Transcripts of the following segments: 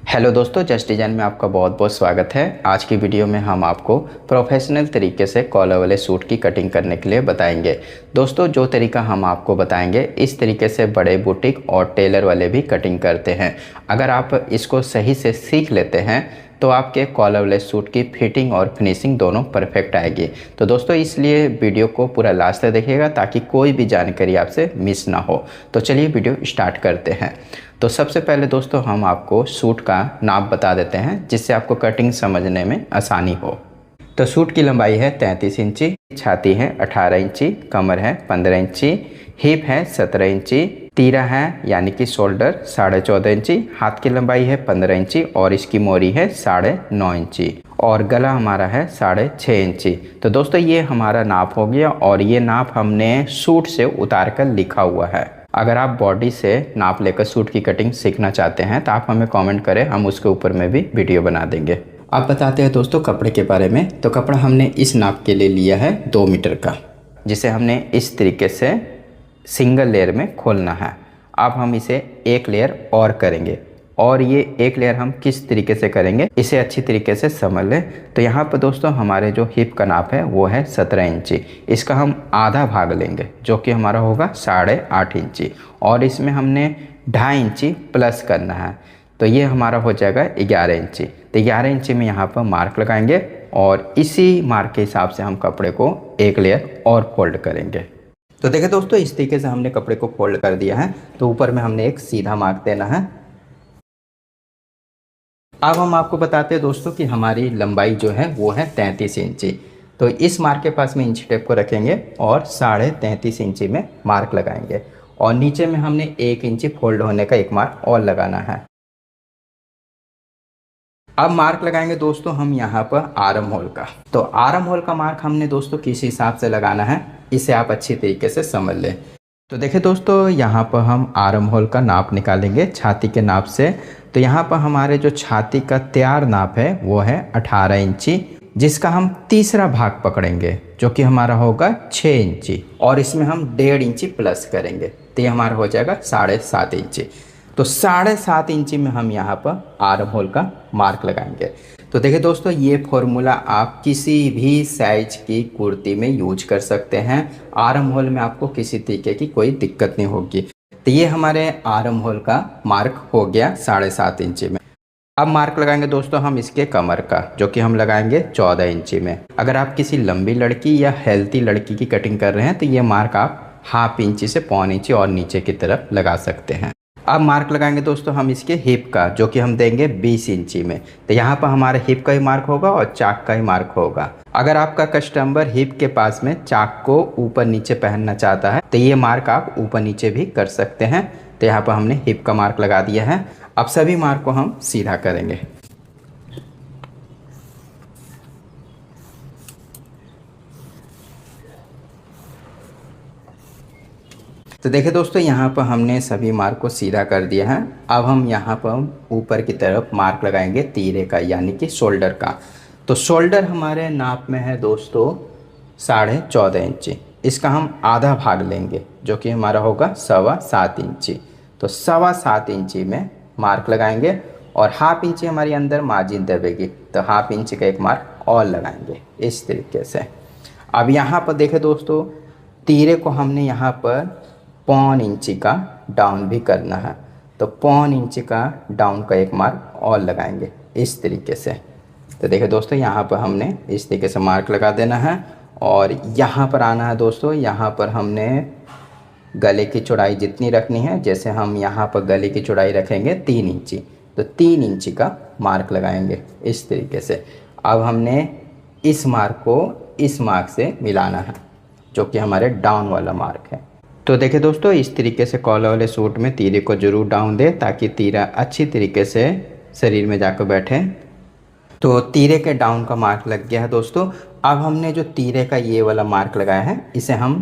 Hello दोस्तों, just design में आपका बहुत बहुत स्वागत है। आज की वीडियो में हम आपको प्रोफेशनल तरीके से कॉलर वाले सूट की कटिंग करने के लिए बताएंगे। दोस्तों, जो तरीका हम आपको बताएंगे इस तरीके से बड़े बुटीक और टेलर वाले भी कटिंग करते हैं। अगर आप इसको सही से सीख लेते हैं तो आपके कॉलर वाले सूट की फिटिंग और फिनिशिंग दोनों परफेक्ट आएगी। तो दोस्तों, इसलिए वीडियो को पूरा लास्ट तक देखिएगा ताकि कोई भी जानकारी आपसे मिस ना हो। तो चलिए वीडियो स्टार्ट करते हैं। तो सबसे पहले दोस्तों हम आपको सूट का नाप बता देते हैं जिससे आपको कटिंग समझने में आसानी हो। तो सूट की लंबाई है 33 इंची, छाती है 18 इंची, कमर है 15 इंची, हिप है 17 इंची, तीरा है यानी कि शोल्डर 14.5 इंची, हाथ की लंबाई है 15 इंची और इसकी मोरी है 9.5 इंची और गला हमारा है 6.5 इंची। तो दोस्तों ये हमारा नाप हो गया और ये नाप हमने सूट से उतार कर लिखा हुआ है। अगर आप बॉडी से नाप लेकर सूट की कटिंग सीखना चाहते हैं तो आप हमें कमेंट करें, हम उसके ऊपर में भी वीडियो बना देंगे। अब बताते हैं दोस्तों कपड़े के बारे में। तो कपड़ा हमने इस नाप के लिए लिया है 2 मीटर का, जिसे हमने इस तरीके से सिंगल लेयर में खोलना है। अब हम इसे एक लेयर और करेंगे और ये एक लेयर हम किस तरीके से करेंगे इसे अच्छी तरीके से समझ लें। तो यहाँ पर दोस्तों हमारे जो हिप का नाप है वो है 17 इंची। इसका हम आधा भाग लेंगे जो कि हमारा होगा 8.5 इंची और इसमें हमने 2.5 इंची प्लस करना है। तो ये हमारा हो जाएगा 11 इंची। तो 11 इंची में यहाँ पर मार्क लगाएंगे और इसी मार्क के हिसाब से हम कपड़े को एक लेयर और फोल्ड करेंगे। तो देखिए दोस्तों, इस तरीके से हमने कपड़े को फोल्ड कर दिया है। तो ऊपर में हमने एक सीधा मार्क देना है। अब हम आपको बताते हैं दोस्तों कि हमारी लंबाई जो है वो है 33 इंची। तो इस मार्क के पास में इंची टेप को रखेंगे और 33.5 इंची में मार्क लगाएंगे और नीचे में हमने 1 इंची फोल्ड होने का एक मार्क और लगाना है। अब मार्क लगाएंगे दोस्तों हम यहाँ पर आर्म होल का। तो आर्म होल का मार्क हमने दोस्तों किस हिसाब से लगाना है इसे आप अच्छी तरीके से समझ लें। तो देखिए दोस्तों, यहाँ पर हम आर्म होल का नाप निकालेंगे छाती के नाप से। तो यहाँ पर हमारे जो छाती का तैयार नाप है वो है 18 इंची, जिसका हम तीसरा भाग पकड़ेंगे जो कि हमारा होगा 6 इंची और इसमें हम 1.5 इंची प्लस करेंगे तो ये हमारा हो जाएगा 7.5 इंची। तो 7.5 इंची में हम यहाँ पर आर्म होल का मार्क लगाएंगे। तो देखिए दोस्तों, ये फॉर्मूला आप किसी भी साइज की कुर्ती में यूज कर सकते हैं। आर्म होल में आपको किसी तरीके की कोई दिक्कत नहीं होगी। तो ये हमारे आर्म होल का मार्क हो गया 7.5 इंची में। अब मार्क लगाएंगे दोस्तों हम इसके कमर का, जो कि हम लगाएंगे 14 इंची में। अगर आप किसी लंबी लड़की या हेल्थी लड़की की कटिंग कर रहे हैं तो ये मार्क आप 1/2 इंची से 1.25 इंची और नीचे की तरफ लगा सकते हैं। अब मार्क लगाएंगे दोस्तों हम इसके हिप का, जो कि हम देंगे 20 इंची में। तो यहाँ पर हमारे हिप का ही मार्क होगा और चाक का ही मार्क होगा। अगर आपका कस्टमर हिप के पास में चाक को ऊपर नीचे पहनना चाहता है तो ये मार्क आप ऊपर नीचे भी कर सकते हैं। तो यहाँ पर हमने हिप का मार्क लगा दिया है। अब सभी मार्क को हम सीधा करेंगे। तो देखिए दोस्तों, यहाँ पर हमने सभी मार्क को सीधा कर दिया है। अब हम यहाँ पर ऊपर की तरफ मार्क लगाएंगे तीरे का यानी कि शोल्डर का। तो शोल्डर हमारे नाप में है दोस्तों 14.5 इंची। इसका हम आधा भाग लेंगे जो कि हमारा होगा 7.25 इंची। तो 7.25 इंची में मार्क लगाएंगे और 1/2 इंची हमारी अंदर मार्जिन दबेगी तो 1/2 इंची का एक मार्क और लगाएंगे इस तरीके से। अब यहाँ पर देखें दोस्तों, तीरे को हमने यहाँ पर 1/4 इंची का डाउन भी करना है। तो 1/4 इंची का डाउन का एक मार्क और लगाएंगे इस तरीके से। तो देखिए दोस्तों, यहाँ पर हमने इस तरीके से मार्क लगा देना है और यहाँ पर आना है दोस्तों। यहाँ पर हमने गले की चौड़ाई जितनी रखनी है, जैसे हम यहाँ पर गले की चौड़ाई रखेंगे 3 इंची, तो 3 इंची का मार्क लगाएंगे इस तरीके से। अब हमने इस मार्क को इस मार्क से मिलाना है जो कि हमारे डाउन वाला मार्क है। तो देखिए दोस्तों, इस तरीके से कॉलर वाले सूट में तीरे को जरूर डाउन दे ताकि तीरा अच्छी तरीके से शरीर में जाकर बैठे। तो तीरे के डाउन का मार्क लग गया है दोस्तों। अब हमने जो तीरे का ये वाला मार्क लगाया है इसे हम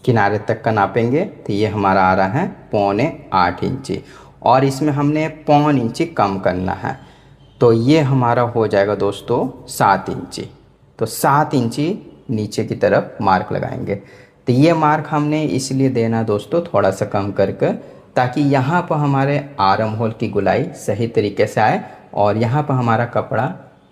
किनारे तक का नापेंगे। तो ये हमारा आ रहा है 7.25 इंची और इसमें हमने 1/4 इंची कम करना है। तो ये हमारा हो जाएगा दोस्तों 7 इंची। तो 7 इंची नीचे की तरफ मार्क लगाएंगे। तो ये मार्क हमने इसलिए देना दोस्तों थोड़ा सा कम करके, ताकि यहाँ पर हमारे आर्म होल की गुलाई सही तरीके से आए और यहाँ पर हमारा कपड़ा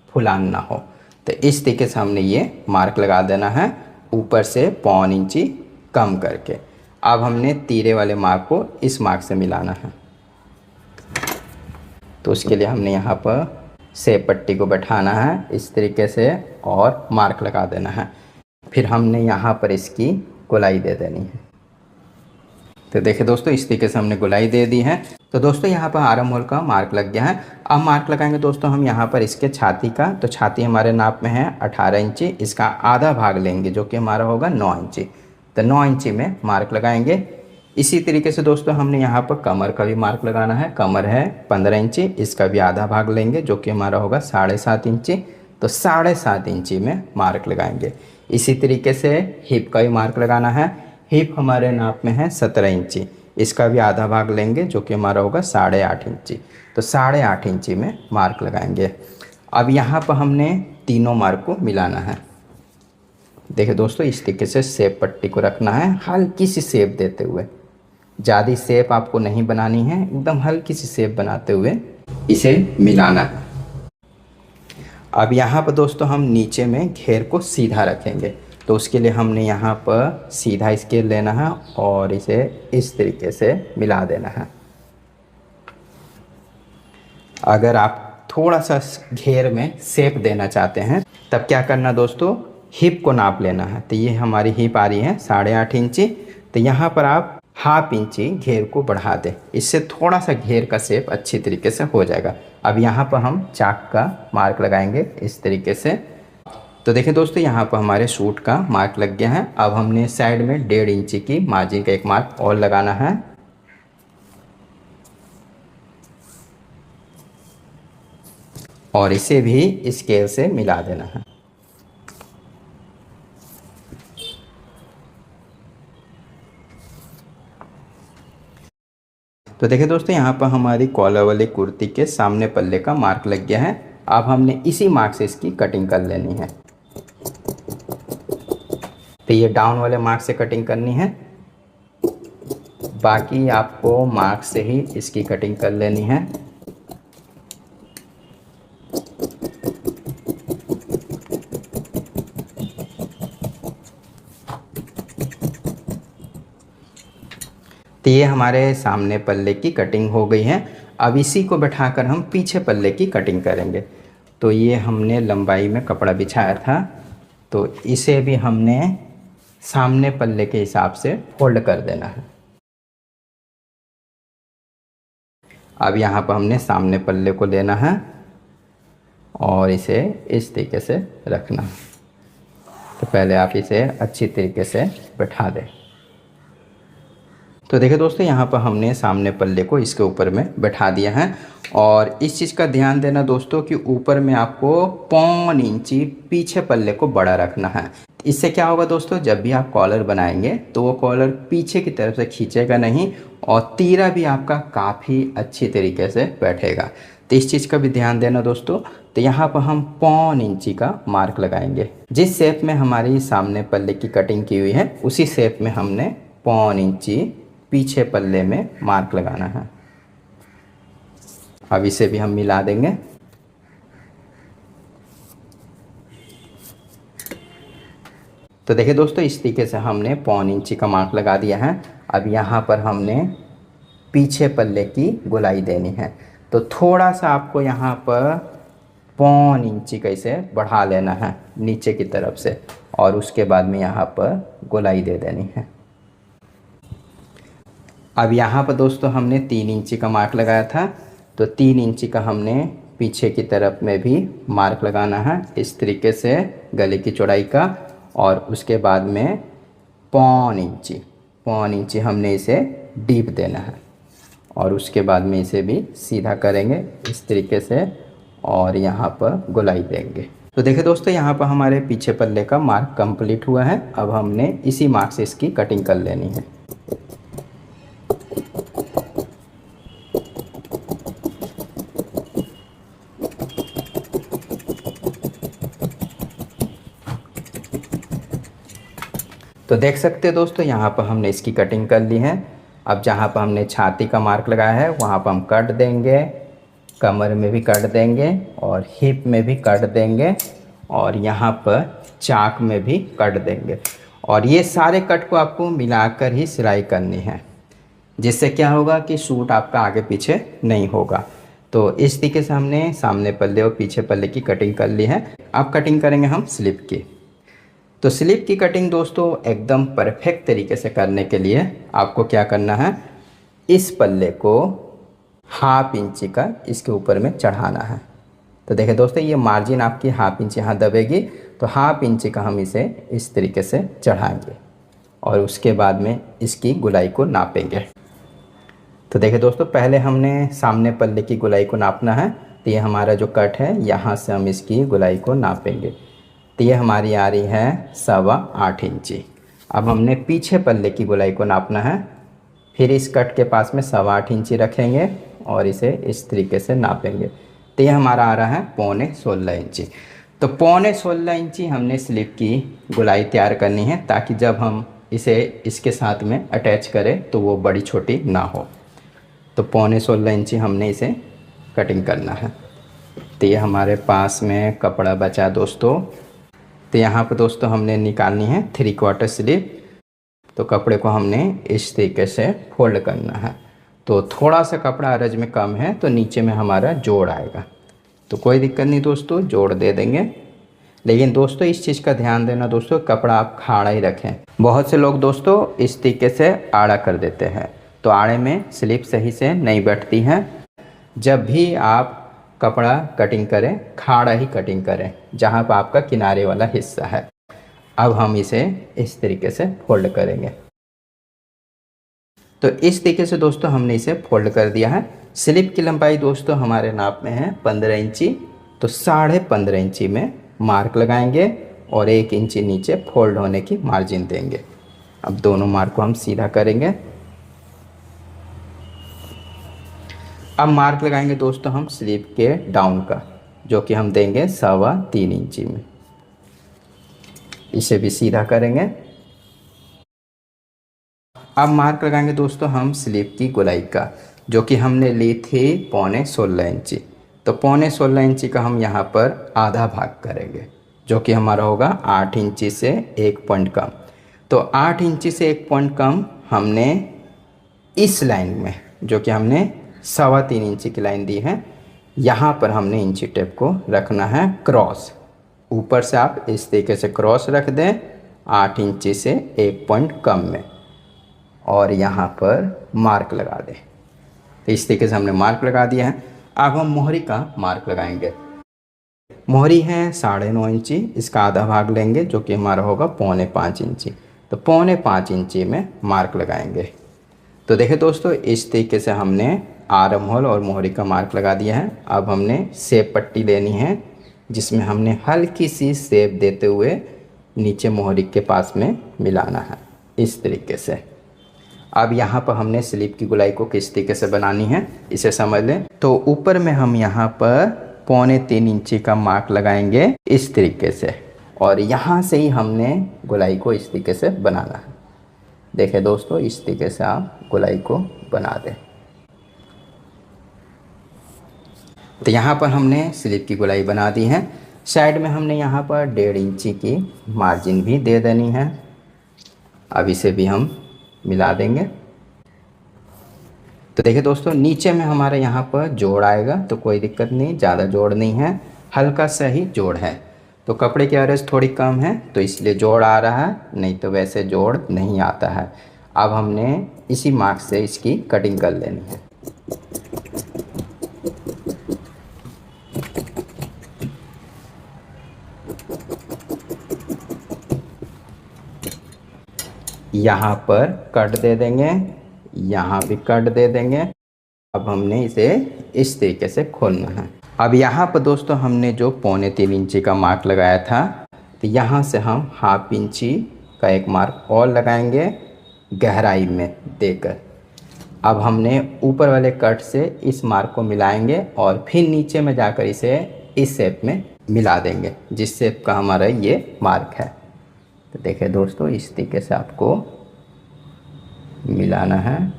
फुलान ना हो। तो इस तरीके से हमने ये मार्क लगा देना है ऊपर से 1.25 इंची कम करके। अब हमने तीरे वाले मार्क को इस मार्क से मिलाना है। तो उसके लिए हमने यहाँ पर सेब पट्टी को बैठाना है इस तरीके से और मार्क लगा देना है। फिर हमने यहाँ पर इसकी गोलाई दे देनी है। तो देखिए दोस्तों, इस तरीके से हमने गोलाई दे दी है। तो दोस्तों यहाँ पर आर्म होल का मार्क लग गया है। अब मार्क लगाएंगे दोस्तों हम यहाँ पर इसके छाती का। तो छाती हमारे नाप में है 18 इंची, इसका आधा भाग लेंगे जो कि हमारा होगा 9 इंची। तो 9 इंची में मार्क लगाएंगे। इसी तरीके से दोस्तों हमने यहाँ पर कमर का भी मार्क लगाना है। कमर है 15 इंची, इसका भी आधा भाग लेंगे जो कि हमारा होगा 7.5 इंची। तो 7.5 इंची में मार्क लगाएंगे। इसी तरीके से हिप का भी मार्क लगाना है। हिप हमारे नाप में है 17 इंची, इसका भी आधा भाग लेंगे जो कि हमारा होगा 8.5 इंची। तो 8.5 इंची में मार्क लगाएंगे। अब यहाँ पर हमने तीनों मार्क को मिलाना है। देखिए दोस्तों, इस तरीके से शेप पट्टी को रखना है हल्की सी शेप देते हुए। ज़्यादा शेप आपको नहीं बनानी है, एकदम हल्की सी शेप बनाते हुए इसे मिलाना है। अब यहाँ पर दोस्तों हम नीचे में घेर को सीधा रखेंगे। तो उसके लिए हमने यहाँ पर सीधा स्केल लेना है और इसे इस तरीके से मिला देना है। अगर आप थोड़ा सा घेर में शेप देना चाहते हैं तब क्या करना दोस्तों, हिप को नाप लेना है। तो ये हमारी हिप आ रही है 8.5 इंची। तो यहाँ पर आप 1/2 इंची घेर को बढ़ा दें, इससे थोड़ा सा घेर का शेप अच्छी तरीके से हो जाएगा। अब यहाँ पर हम चाक का मार्क लगाएंगे इस तरीके से। तो देखिए दोस्तों, यहाँ पर हमारे सूट का मार्क लग गया है। अब हमने साइड में 1.5 इंची की मार्जिन का एक मार्क और लगाना है। और इसे भी स्केल से मिला देना है। तो देखिए दोस्तों, यहाँ पर हमारी कॉलर वाली कुर्ती के सामने पल्ले का मार्क लग गया है। अब हमने इसी मार्क से इसकी कटिंग कर लेनी है। तो ये डाउन वाले मार्क से कटिंग करनी है, बाकी आपको मार्क से ही इसकी कटिंग कर लेनी है। तो ये हमारे सामने पल्ले की कटिंग हो गई है। अब इसी को बैठाकर हम पीछे पल्ले की कटिंग करेंगे। तो ये हमने लंबाई में कपड़ा बिछाया था, तो इसे भी हमने सामने पल्ले के हिसाब से फोल्ड कर देना है। अब यहाँ पर हमने सामने पल्ले को लेना है और इसे इस तरीके से रखना है। तो पहले आप इसे अच्छी तरीके से बैठा दें। तो देखिए दोस्तों, यहाँ पर हमने सामने पल्ले को इसके ऊपर में बैठा दिया है। और इस चीज़ का ध्यान देना दोस्तों कि ऊपर में आपको 1.25 इंची पीछे पल्ले को बड़ा रखना है। इससे क्या होगा दोस्तों, जब भी आप कॉलर बनाएंगे तो वो कॉलर पीछे की तरफ से खींचेगा नहीं और तीरा भी आपका काफ़ी अच्छी तरीके से बैठेगा। तो इस चीज़ का भी ध्यान देना दोस्तों। तो यहाँ पर हम 1.25 इंची का मार्क लगाएंगे। जिस शेप में हमारी सामने पल्ले की कटिंग की हुई है उसी शेप में हमने 1.25 इंची पीछे पल्ले में मार्क लगाना है। अब इसे भी हम मिला देंगे। तो देखिए दोस्तों, इस तरीके से हमने 1.25 इंची का मार्क लगा दिया है। अब यहाँ पर हमने पीछे पल्ले की गोलाई देनी है। तो थोड़ा सा आपको यहाँ पर 1.25 इंची का इसे बढ़ा लेना है नीचे की तरफ से और उसके बाद में यहाँ पर गोलाई दे देनी है। अब यहाँ पर दोस्तों हमने 3 इंची का मार्क लगाया था, तो 3 इंची का हमने पीछे की तरफ में भी मार्क लगाना है इस तरीके से गले की चौड़ाई का। और उसके बाद में 1.25 इंची हमने इसे डीप देना है और उसके बाद में इसे भी सीधा करेंगे इस तरीके से और यहाँ पर गोलाई देंगे। तो देखिए दोस्तों, यहाँ पर हमारे पीछे पल्ले का मार्क कंप्लीट हुआ है। अब हमने इसी मार्क से इसकी कटिंग कर लेनी है। तो देख सकते हैं दोस्तों, यहाँ पर हमने इसकी कटिंग कर ली है। अब जहाँ पर हमने छाती का मार्क लगाया है वहाँ पर हम कट देंगे कमर में भी काट देंगे और हिप में भी काट देंगे और यहाँ पर चाक में भी कट देंगे। और ये सारे कट को आपको मिलाकर ही सिलाई करनी है, जिससे क्या होगा कि सूट आपका आगे पीछे नहीं होगा। तो इस तरीके से हमने सामने पल्ले और पीछे पल्ले की कटिंग कर ली है। अब कटिंग करेंगे हम स्लीव की। तो स्लीव की कटिंग दोस्तों एकदम परफेक्ट तरीके से करने के लिए आपको क्या करना है, इस पल्ले को 1/2 इंच का इसके ऊपर में चढ़ाना है। तो देखिए दोस्तों, ये मार्जिन आपकी 1/2 इंच यहाँ दबेगी, तो 1/2 इंच का हम इसे इस तरीके से चढ़ाएंगे और उसके बाद में इसकी गुलाई को नापेंगे। तो देखिए दोस्तों, पहले हमने सामने पल्ले की गुलाई को नापना है। तो ये हमारा जो कट है, यहाँ से हम इसकी गुलाई को नापेंगे। तो ये हमारी आ रही है 8.25 इंची। अब हमने पीछे पल्ले की गुलाई को नापना है, फिर इस कट के पास में 8.25 इंची रखेंगे और इसे इस तरीके से नापेंगे। तो ये हमारा आ रहा है 15.16 इंची। तो 15.16 इंची हमने स्लीव की गुलाई तैयार करनी है, ताकि जब हम इसे इसके साथ में अटैच करें तो वो बड़ी छोटी ना हो। तो 15.16 इंची हमने इसे कटिंग करना है। तो ये हमारे पास में कपड़ा बचा दोस्तों। तो यहाँ पर दोस्तों हमने निकालनी है 3/4 स्लीव। तो कपड़े को हमने इस तरीके से फोल्ड करना है। तो थोड़ा सा कपड़ा अरज में कम है तो नीचे में हमारा जोड़ आएगा, तो कोई दिक्कत नहीं दोस्तों, जोड़ दे देंगे। लेकिन दोस्तों इस चीज़ का ध्यान देना दोस्तों, कपड़ा आप खाड़ा ही रखें। बहुत से लोग दोस्तों इस तरीके से आड़ा कर देते हैं, तो आड़े में स्लीव सही से नहीं बैठती हैं। जब भी आप कपड़ा कटिंग करें, खाड़ा ही कटिंग करें, जहाँ पर आपका किनारे वाला हिस्सा है। अब हम इसे इस तरीके से फोल्ड करेंगे। तो इस तरीके से दोस्तों हमने इसे फोल्ड कर दिया है। स्लीव की लंबाई दोस्तों हमारे नाप में है 15 इंची। तो 15.5 इंची में मार्क लगाएंगे और 1 इंची नीचे फोल्ड होने की मार्जिन देंगे। अब दोनों मार्क को हम सीधा करेंगे। अब मार्क लगाएंगे दोस्तों हम स्लीव के डाउन का, जो कि हम देंगे 3.25 इंची में। इसे भी सीधा करेंगे। अब मार्क लगाएंगे दोस्तों हम स्लीव की गोलाई का, जो कि हमने ली थी 15.16 इंची। तो 15.16 इंची का हम यहाँ पर आधा भाग करेंगे, जो कि हमारा होगा 8 इंची से 1 पॉइंट कम। तो 8 इंची से 1 पॉइंट कम हमने इस लाइन में, जो कि हमने 3.25 इंची की लाइन दी है, यहाँ पर हमने इंची टेप को रखना है क्रॉस। ऊपर से आप इस तरीके से क्रॉस रख दें 8 इंची से 1 पॉइंट कम में, और यहाँ पर मार्क लगा दें। तो इस तरीके से हमने मार्क लगा दिया है। अब हम मोहरी का मार्क लगाएंगे। मोहरी है 9.5 इंची, इसका आधा भाग लेंगे, जो कि हमारा होगा 4.25 इंची। तो 4.25 इंची में मार्क लगाएंगे। तो देखिए दोस्तों, इस तरीके से हमने आर्म होल और मोहरी का मार्क लगा दिया है। अब हमने सेप पट्टी लेनी है, जिसमें हमने हल्की सी सेप देते हुए नीचे मोहरी के पास में मिलाना है, इस तरीके से। अब यहाँ पर हमने स्लीव की गुलाई को किस तरीके से बनानी है इसे समझ लें। तो ऊपर में हम यहाँ पर 3.25 इंची का मार्क लगाएंगे इस तरीके से, और यहाँ से ही हमने गुलाई को इस तरीके से बनाना है। देखिए दोस्तों, इस तरीके से आप गुलाई को बना दें। तो यहाँ पर हमने स्लीव की गुलाई बना दी है। साइड में हमने यहाँ पर 1.5 इंची की मार्जिन भी दे देनी है। अब इसे भी हम मिला देंगे। तो देखिए दोस्तों, नीचे में हमारे यहाँ पर जोड़ आएगा, तो कोई दिक्कत नहीं, ज़्यादा जोड़ नहीं है, हल्का सा ही जोड़ है। तो कपड़े की अरज थोड़ी कम है, तो इसलिए जोड़ आ रहा है, नहीं तो वैसे जोड़ नहीं आता है। अब हमने इसी मार्क से इसकी कटिंग कर लेनी है। यहाँ पर कट दे देंगे, यहाँ भी कट दे देंगे। अब हमने इसे इस तरीके से खोलना है। अब यहाँ पर दोस्तों हमने जो 3.25 इंची का मार्क लगाया था, तो यहाँ से हम 1/2 इंची का एक मार्क और लगाएंगे गहराई में देकर। अब हमने ऊपर वाले कट से इस मार्क को मिलाएंगे और फिर नीचे में जाकर इसे इस शेप में मिला देंगे, जिस शेप का हमारा ये मार्क है। तो देखिए दोस्तों, इस तरीके से आपको मिलाना है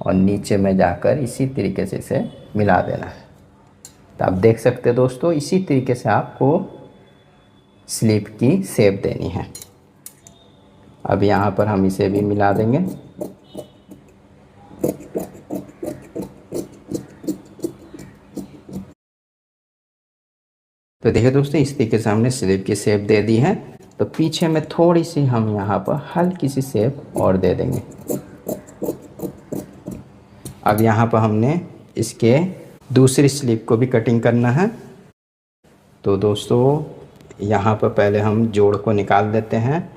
और नीचे में जाकर इसी तरीके से इसे मिला देना है। तो आप देख सकते हैं दोस्तों, इसी तरीके से आपको स्लीव की शेप देनी है। अब यहाँ पर हम इसे भी मिला देंगे। तो देखिए दोस्तों, इस तरीके से हमने स्लीव की शेप दे दी है। तो पीछे में थोड़ी सी हम यहाँ पर हल्की सी शेप और दे देंगे। अब यहाँ पर हमने इसके दूसरी स्लीव को भी कटिंग करना है। तो दोस्तों यहाँ पर पहले हम जोड़ को निकाल देते हैं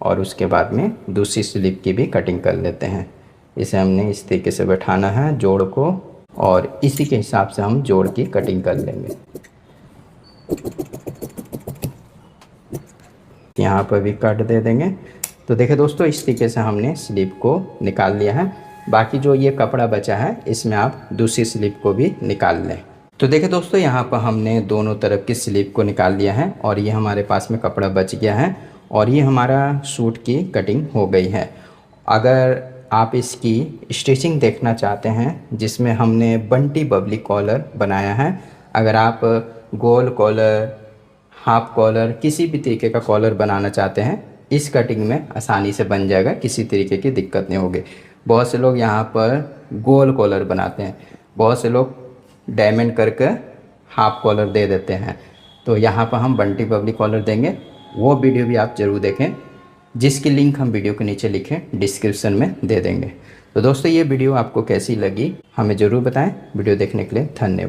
और उसके बाद में दूसरी स्लीव की भी कटिंग कर लेते हैं। इसे हमने इस तरीके से बैठाना है जोड़ को, और इसी के हिसाब से हम जोड़ की कटिंग कर लेंगे। यहाँ पर भी कट दे देंगे। तो देखिए दोस्तों, इस तरीके से हमने स्लीव को निकाल लिया है। बाकी जो ये कपड़ा बचा है इसमें आप दूसरी स्लीव को भी निकाल लें। तो देखिए दोस्तों, यहाँ पर हमने दोनों तरफ की स्लीव को निकाल लिया है और ये हमारे पास में कपड़ा बच गया है और ये हमारा सूट की कटिंग हो गई है। अगर आप इसकी स्टिचिंग देखना चाहते हैं जिसमें हमने बंटी बबली कॉलर बनाया है, अगर आप गोल कॉलर, हाफ कॉलर, किसी भी तरीके का कॉलर बनाना चाहते हैं, इस कटिंग में आसानी से बन जाएगा, किसी तरीके की दिक्कत नहीं होगी। बहुत से लोग यहाँ पर गोल कॉलर बनाते हैं, बहुत से लोग डायमंड करके हाफ कॉलर दे देते हैं। तो यहाँ पर हम बंटी बबली कॉलर देंगे, वो वीडियो भी आप ज़रूर देखें, जिसकी लिंक हम वीडियो के नीचे लिखे डिस्क्रिप्शन में दे देंगे। तो दोस्तों, ये वीडियो आपको कैसी लगी हमें ज़रूर बताएं। वीडियो देखने के लिए धन्यवाद।